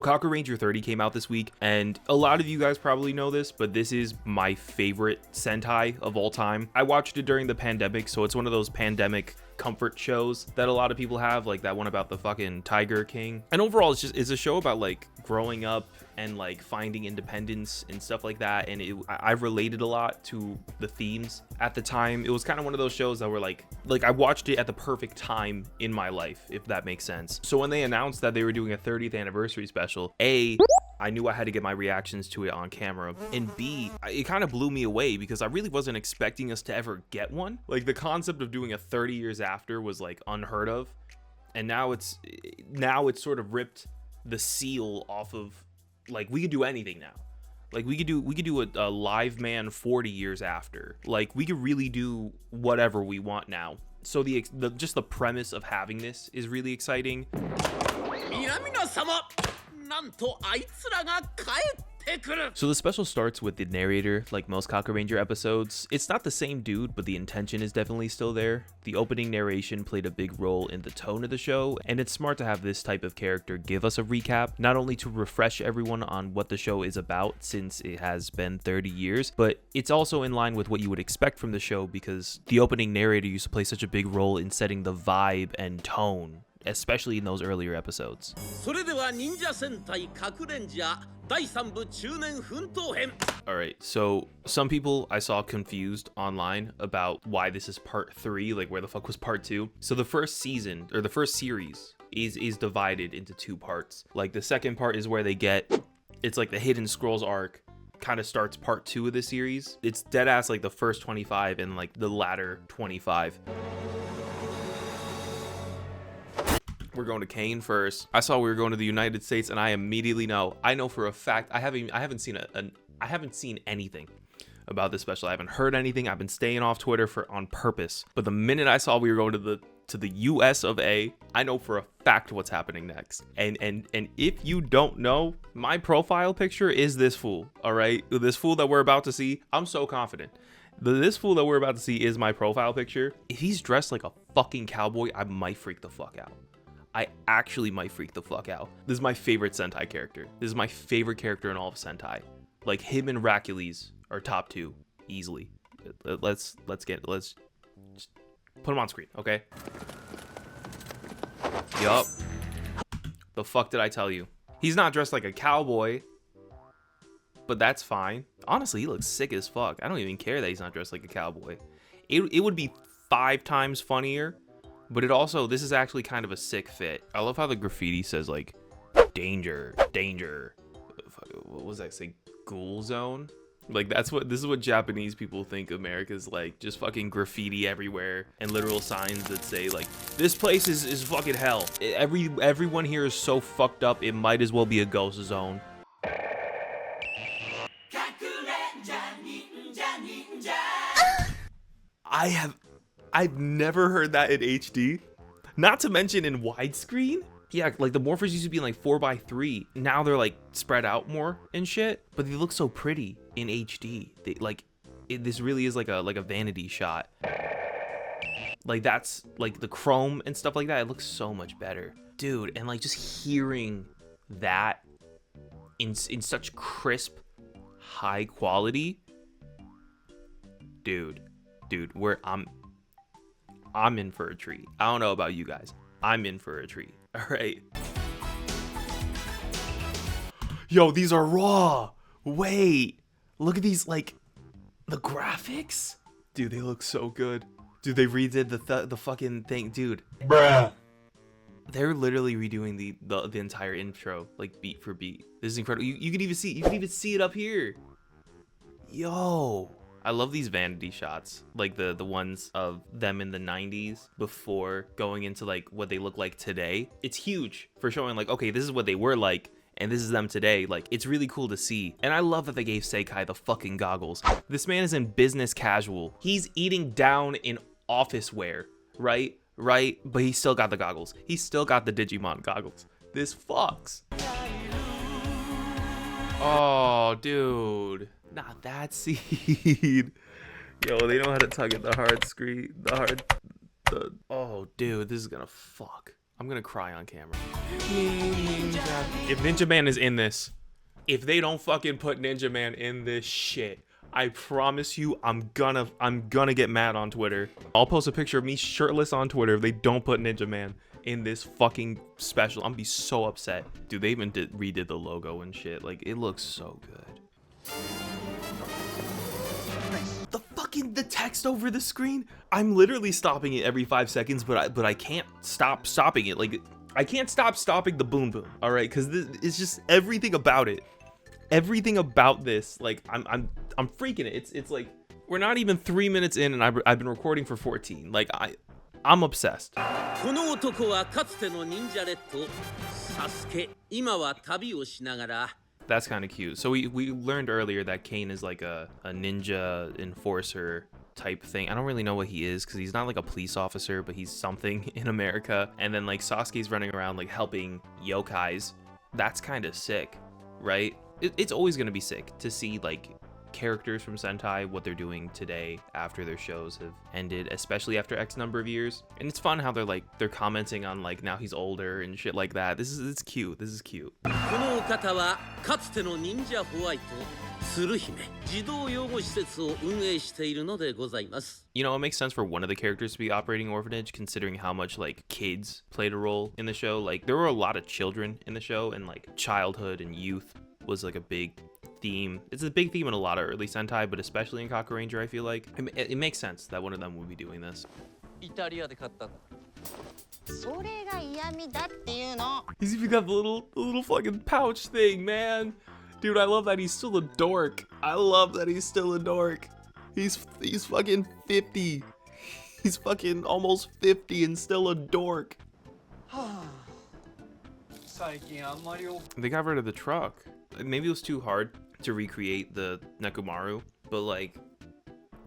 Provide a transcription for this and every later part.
Kakuranger 30 came out this week, and a lot of you guys probably know this, but this is my favorite Sentai of all time. I watched it during the pandemic, so it's one of those pandemic comfort shows that a lot of people have, like that one about the fucking Tiger King. And overall, it's a show about like growing up and like finding independence and stuff like that. And I related a lot to the themes at the time. It was kind of one of those shows that were like I watched it at the perfect time in my life, if that makes sense. So when they announced that they were doing a 30th anniversary special, I knew I had to get my reactions to it on camera, and B, it kind of blew me away because I really wasn't expecting us to ever get one. Like the concept of doing a 30 years after was like unheard of, and now it's sort of ripped the seal off of, like, we could do anything now. Like we could do a live man 40 years after. Like we could really do whatever we want now. So just the premise of having this is really exciting. So the special starts with the narrator, like most Kakuranger episodes. It's not the same dude, but the intention is definitely still there. The opening narration played a big role in the tone of the show, and it's smart to have this type of character give us a recap, not only to refresh everyone on what the show is about since it has been 30 years, but it's also in line with what you would expect from the show because the opening narrator used to play such a big role in setting the vibe and tone, especially in those earlier episodes. Alright, so some people I saw confused online about why this is part 3, like where the fuck was part 2. So the first season, or the first series, is divided into 2 parts. Like the second part is where it's like the Hidden Scrolls arc kind of starts part 2 of the series. It's dead ass like the first 25 and like the latter 25. We're going to Kane first. I saw we were going to the United States, and I immediately know. I know for a fact. I haven't seen anything about this special. I haven't heard anything. I've been staying off Twitter on purpose. But the minute I saw we were going to the US of A, I know for a fact what's happening next. And if you don't know, my profile picture is this fool. All right, this fool that we're about to see. I'm so confident. This fool that we're about to see is my profile picture. If he's dressed like a fucking cowboy, I might freak the fuck out. I actually might freak the fuck out. This is my favorite Sentai character. This is my favorite character in all of Sentai. Like him and Racules are top 2 easily. Let's just put him on screen, okay? Yup. The fuck did I tell you? He's not dressed like a cowboy, but that's fine. Honestly, he looks sick as fuck. I don't even care that he's not dressed like a cowboy. It would be 5 times funnier. But this is actually kind of a sick fit. I love how the graffiti says like, danger, danger. What was that say? Ghoul zone? Like this is what Japanese people think America's like. Just fucking graffiti everywhere and literal signs that say like, this place is fucking hell. Everyone here is so fucked up, it might as well be a ghost zone. I've never heard that in HD, not to mention in widescreen. Yeah, like the Morphers used to be in like 4:3. Now they're like spread out more and shit, but they look so pretty in HD. This really is like a vanity shot. Like that's like the chrome and stuff like that. It looks so much better, dude. And like just hearing that in such crisp, high quality, dude. I'm in for a treat. I don't know about you guys. I'm in for a treat. All right. Yo, these are raw. Wait, look at these, like, the graphics. Dude, they look so good. Dude, they redid the fucking thing, dude. Bruh. They're literally redoing the entire intro, like beat for beat. This is incredible. You can even see it up here. Yo. I love these vanity shots, like the ones of them in the 90s before going into like what they look like today. It's huge for showing like, okay, this is what they were like and this is them today. Like, it's really cool to see. And I love that they gave Sekai the fucking goggles. This man is in business casual. He's eating down in office wear, right? But he still got the goggles. He still got the Digimon goggles. This fucks. Oh, dude. Not that scene. Yo, they know how to tug at the hard screen. Oh, dude, this is gonna fuck. I'm gonna cry on camera. If Ninja Man is in this, if they don't fucking put Ninja Man in this shit, I promise you I'm gonna get mad on Twitter. I'll post a picture of me shirtless on Twitter if they don't put Ninja Man in this fucking special. I'm gonna be so upset. Dude, they even redid the logo and shit. Like, it looks so good. The text over the screen, I'm literally stopping it every 5 seconds, but I can't stop stopping it. Like, I can't stop stopping the boom boom. All right, because it's just everything about it. Everything about this, like, I'm freaking it. It's like we're not even 3 minutes in, and I've been recording for 14. Like, I'm obsessed. That's kind of cute. So we learned earlier that Kane is like a ninja enforcer type thing. I don't really know what he is because he's not like a police officer, but he's something in America. And then like Sasuke's running around like helping yokais. That's kind of sick, right? It's always going to be sick to see like characters from Sentai, what they're doing today after their shows have ended, especially after X number of years. And it's fun how they're commenting on like now he's older and shit like that. It's cute. This is cute. You know, it makes sense for one of the characters to be operating Orphanage, considering how much like kids played a role in the show. Like, there were a lot of children in the show, and like childhood and youth was like a big theme. It's a big theme in a lot of early Sentai, but especially in Kakuranger, I feel like it makes sense that one of them would be doing this. He's even got the little fucking pouch thing, man. Dude, I love that he's still a dork. I love that he's still a dork. He's fucking 50. He's fucking almost 50 and still a dork. They got rid of the truck. Maybe it was too hard to recreate the Nekomaru, but like,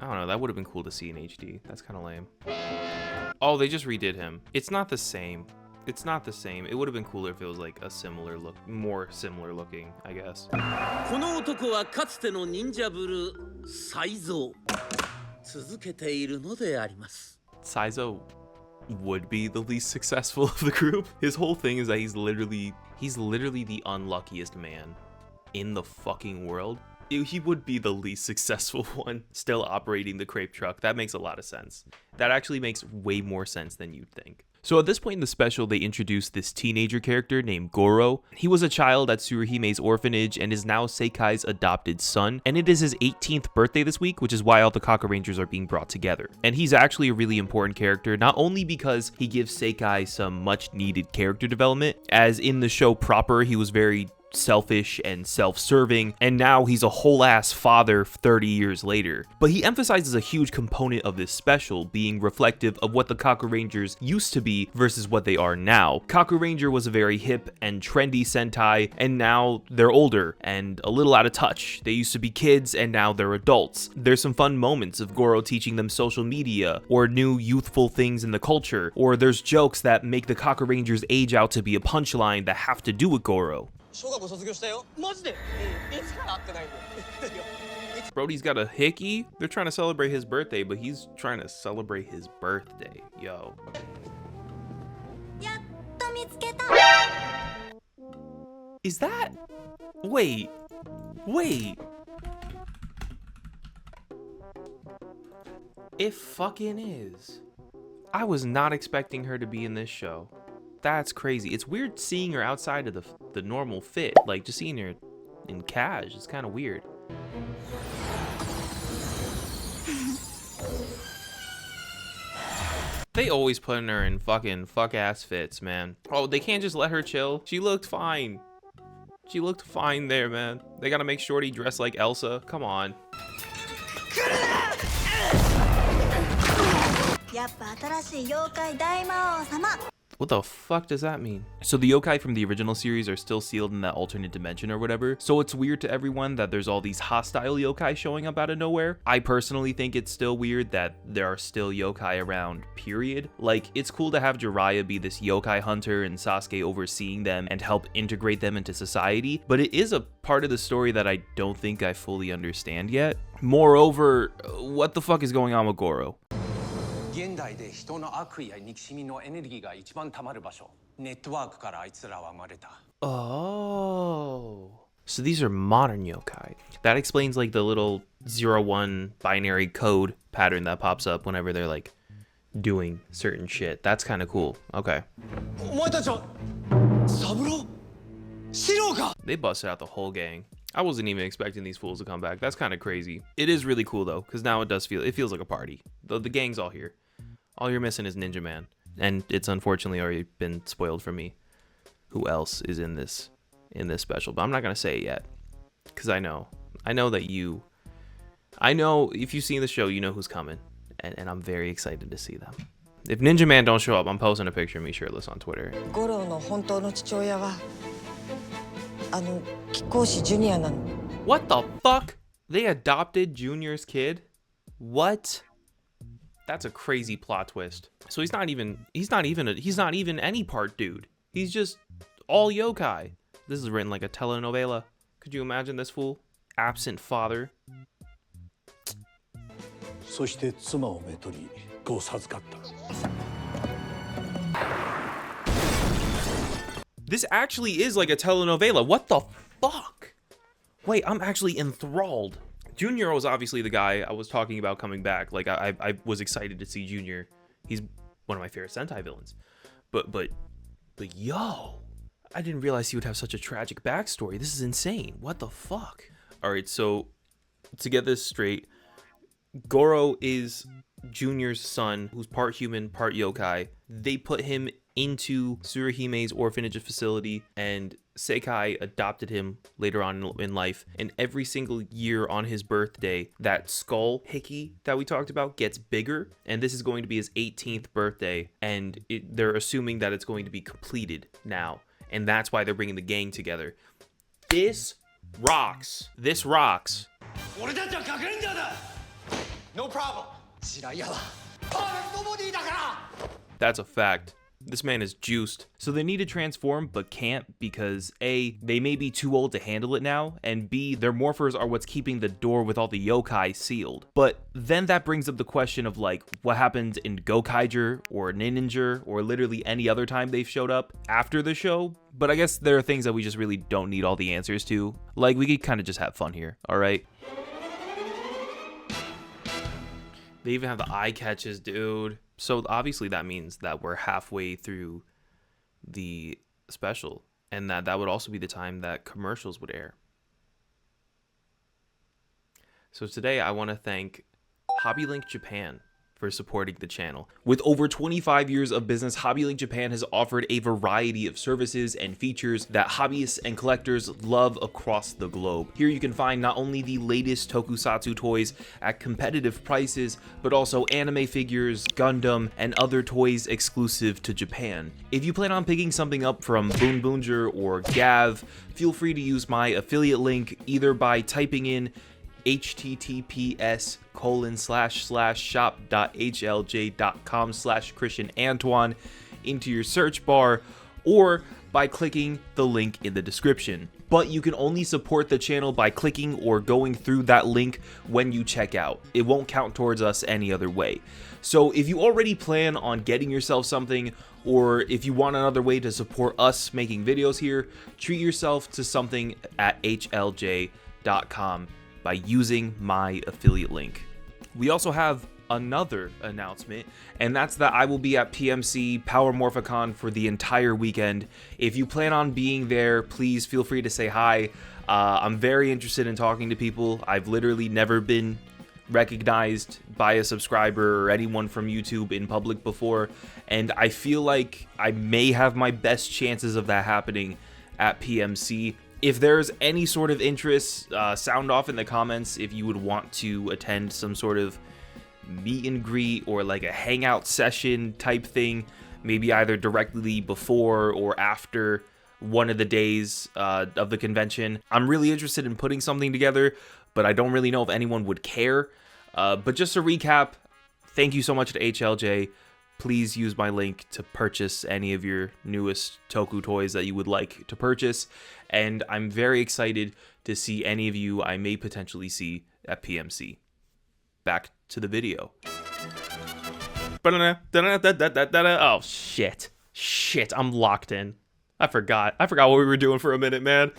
I don't know, that would have been cool to see in HD. That's kind of lame. Oh, they just redid him. It's not the same. It's not the same. It would have been cooler if it was like a similar look, more similar looking, I guess. Saizou would be the least successful of the group. His whole thing is that he's literally the unluckiest man in the fucking world. He would be the least successful one still operating the crepe truck. That makes a lot of sense. That actually makes way more sense than you'd think. So at this point in the special, they introduced this teenager character named Goro. He was a child at Tsuruhime's orphanage and is now Sekai's adopted son. And it is his 18th birthday this week, which is why all the Kakurangers are being brought together. And he's actually a really important character, not only because he gives Sekai some much needed character development, as in the show proper, he was very selfish and self-serving, and now he's a whole ass father 30 years later. But he emphasizes a huge component of this special being reflective of what the Kakurangers used to be versus what they are now. Kakuranger was a very hip and trendy Sentai, and now they're older and a little out of touch. They used to be kids and now they're adults. There's some fun moments of Goro teaching them social media or new youthful things in the culture, or there's jokes that make the Kakurangers age out to be a punchline that have to do with Goro. Brody's got a hickey. They're trying to celebrate his birthday, but he's trying to celebrate his birthday. Yo. Is that? Wait. It fucking is. I was not expecting her to be in this show. That's crazy. It's weird seeing her outside of the normal fit. Like, just seeing her in cash is kind of weird. They always putting her in fucking fuck-ass fits, man. Oh, they can't just let her chill. She looked fine. She looked fine there, man. They gotta make Shorty dress like Elsa. Come on. What the fuck does that mean? So the yokai from the original series are still sealed in that alternate dimension or whatever, so it's weird to everyone that there's all these hostile yokai showing up out of nowhere. I personally think it's still weird that there are still yokai around, period. Like, it's cool to have Jiraiya be this yokai hunter and Sasuke overseeing them and help integrate them into society, but it is a part of the story that I don't think I fully understand yet. Moreover, what the fuck is going on with Goro? 現代で人の悪意や憎しみのエネルギーが一番溜まる場所。Oh. So these are modern yokai. That explains like the little 0-1 binary code pattern that pops up whenever they're like doing certain shit. That's kind of cool. Okay. They busted out the whole gang. I wasn't even expecting these fools to come back. That's kind of crazy. It is really cool though, because now it feels like a party. The gang's all here. All you're missing is Ninja Man. And it's unfortunately already been spoiled for me who else is in this special, but I'm not gonna say it yet, because I know that if you've seen the show, you know who's coming, and I'm very excited to see them. If Ninja Man don't show up, I'm posting a picture of me shirtless on Twitter. Goro no hontou no chichouya wa Kikoshi Junior nano. What the fuck? They adopted Junior's kid? What? That's a crazy plot twist. So he's not even any part dude. He's just all yokai. This is written like a telenovela. Could you imagine this fool? Absent father. This actually is like a telenovela. What the fuck? Wait, I'm actually enthralled. Junior was obviously the guy I was talking about coming back. Like I was excited to see Junior. He's one of my favorite Sentai villains. But yo, I didn't realize he would have such a tragic backstory. This is insane. What the fuck? All right, so to get this straight, Goro is Junior's son, who's part human, part yokai. They put him into Tsuruhime's orphanage facility, and Sekai adopted him later on in life. And every single year on his birthday, that skull hickey that we talked about gets bigger, and this is going to be his 18th birthday, and they're assuming that it's going to be completed now, and that's why they're bringing the gang together. This rocks. This rocks. No problem. That's a fact. This man is juiced. So they need to transform, but can't because A, they may be too old to handle it now, and B, their morphers are what's keeping the door with all the yokai sealed. But then that brings up the question of like, what happened in Gokaiger or Ninja or literally any other time they've showed up after the show? But I guess there are things that we just really don't need all the answers to. Like, we could kind of just have fun here, all right? They even have the eye catches, dude. So obviously that means that we're halfway through the special, and that would also be the time that commercials would air. So today I want to thank HobbyLink Japan for supporting the channel. With over 25 years of business, HobbyLink Japan has offered a variety of services and features that hobbyists and collectors love across the globe. Here you can find not only the latest Tokusatsu toys at competitive prices, but also anime figures, Gundam, and other toys exclusive to Japan. If you plan on picking something up from Boon Boonjer or Gav, feel free to use my affiliate link either by typing in https://shop.hlj.com/Christian Antwan into your search bar, or by clicking the link in the description. But you can only support the channel by clicking or going through that link when you check out. It won't count towards us any other way. So if you already plan on getting yourself something, or if you want another way to support us making videos here, treat yourself to something at hlj.com by using my affiliate link. We also have another announcement, and that's that I will be at PMC Power Morphicon for the entire weekend. If you plan on being there, please feel free to say hi. I'm very interested in talking to people. I've literally never been recognized by a subscriber or anyone from YouTube in public before, and I feel like I may have my best chances of that happening at PMC. If there's any sort of interest, sound off in the comments if you would want to attend some sort of meet and greet or like a hangout session type thing, maybe either directly before or after one of the days of the convention. I'm really interested in putting something together, but I don't really know if anyone would care. But just to recap, thank you so much to HLJ. Please use my link to purchase any of your newest Toku toys that you would like to purchase. And I'm very excited to see any of you I may potentially see at PMC. Back to the video. Oh, shit. Shit, I'm locked in. I forgot what we were doing for a minute, man.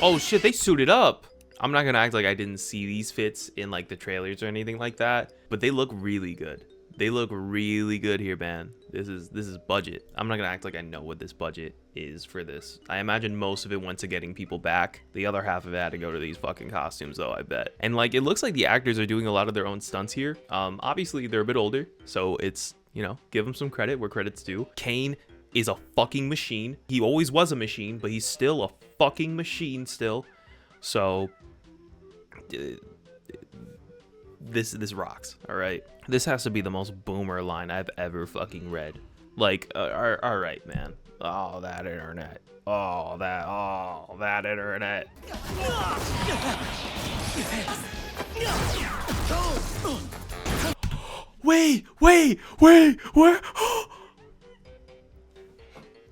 Oh shit, they suited up. I'm not gonna act like I didn't see these fits in like the trailers or anything like that, but they look really good. They look really good here, man. This is budget. I'm not gonna act like I know what this budget is for this. I imagine most of it went to getting people back. The other half of it had to go to these fucking costumes, though, I bet. And like, it looks like the actors are doing a lot of their own stunts here. Obviously they're a bit older, so it's, you know, give them some credit where credit's due. Kane is a fucking machine. He always was a machine, but he's still a fucking machine still. So this rocks. All right, this has to be the most boomer line I've ever fucking read. Like, all right, man. Oh, that internet. Oh, that internet. Wait, where?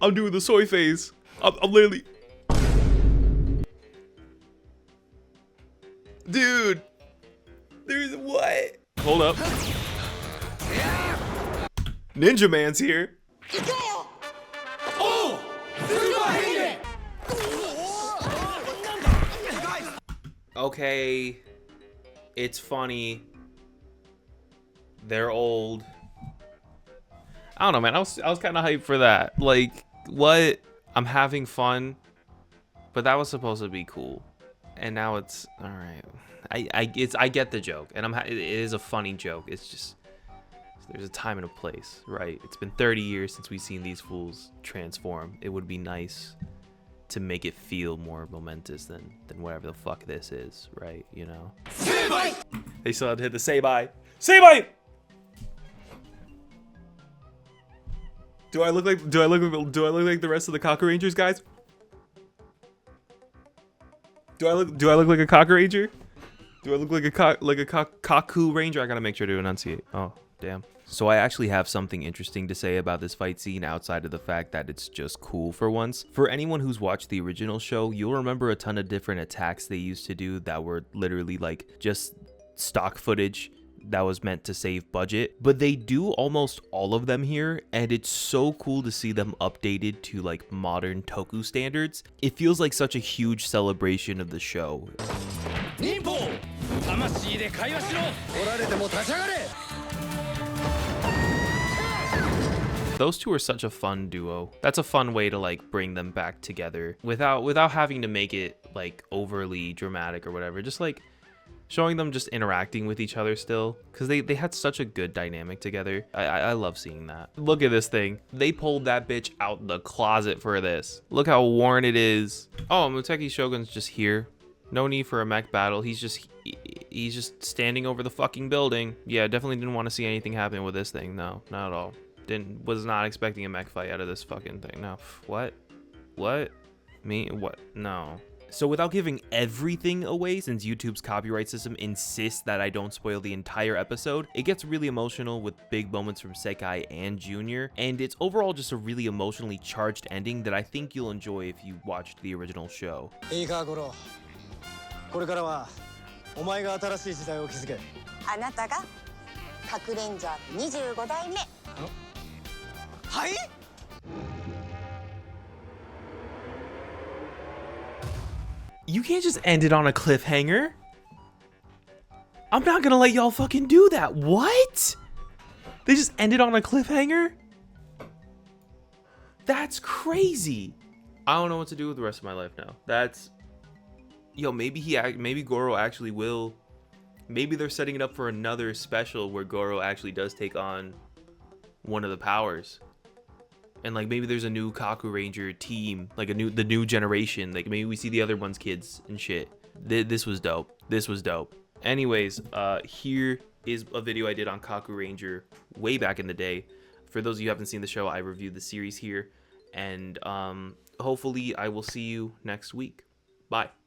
I'm doing the soy phase. I'm literally, dude. There's what? Hold up. Ninja Man's here. Okay, it's funny. They're old. I don't know, man. I was kind of hyped for that. Like, what? I'm having fun, but that was supposed to be cool, and now it's all right. I get the joke, and it is a funny joke. It's just there's a time and a place, right? It's been 30 years since we've seen these fools transform. It would be nice to make it feel more momentous than whatever the fuck this is, right? You know. Sekai! They still had to hit the Sekai. Sekai! Do I look like the rest of the Kakurangers, guys? Do I look like a Kakuranger? Do I look like a Kakuranger? I gotta make sure to enunciate. Oh, damn. So I actually have something interesting to say about this fight scene outside of the fact that it's just cool for once. For anyone who's watched the original show, you'll remember a ton of different attacks they used to do that were literally like just stock footage that was meant to save budget, but they do almost all of them here, and it's so cool to see them updated to like modern Toku standards. It feels like such a huge celebration of the show. Those two are such a fun duo. That's a fun way to like bring them back together without having to make it like overly dramatic or whatever. Just like showing them just interacting with each other still, because they had such a good dynamic together. I love seeing that. Look at this thing. They pulled that bitch out the closet for this. Look how worn it is. Oh, Muteki Shogun's just here. No need for a mech battle. He's just standing over the fucking building. Yeah, definitely didn't want to see anything happen with this thing. No, not at all. Was not expecting a mech fight out of this fucking thing. No. What? Me? What? No. So without giving everything away, since YouTube's copyright system insists that I don't spoil the entire episode, it gets really emotional with big moments from Sekai and Junior, and it's overall just a really emotionally charged ending that I think you'll enjoy if you watched the original show. いいか、ゴロ。これからはお前が新しい時代を築け。あなたがカクレンジャー25代目。はい？ You can't just end it on a cliffhanger. I'm not gonna let y'all fucking do that. What? They just ended on a cliffhanger? That's crazy. I don't know what to do with the rest of my life now. That's... Yo, maybe Goro actually will... Maybe they're setting it up for another special where Goro actually does take on one of the powers. And like maybe there's a new Kakuranger team, like the new generation. Like maybe we see the other one's kids and shit. This was dope. This was dope. Anyways, here is a video I did on Kakuranger way back in the day. For those of you who haven't seen the show, I reviewed the series here, and hopefully I will see you next week. Bye.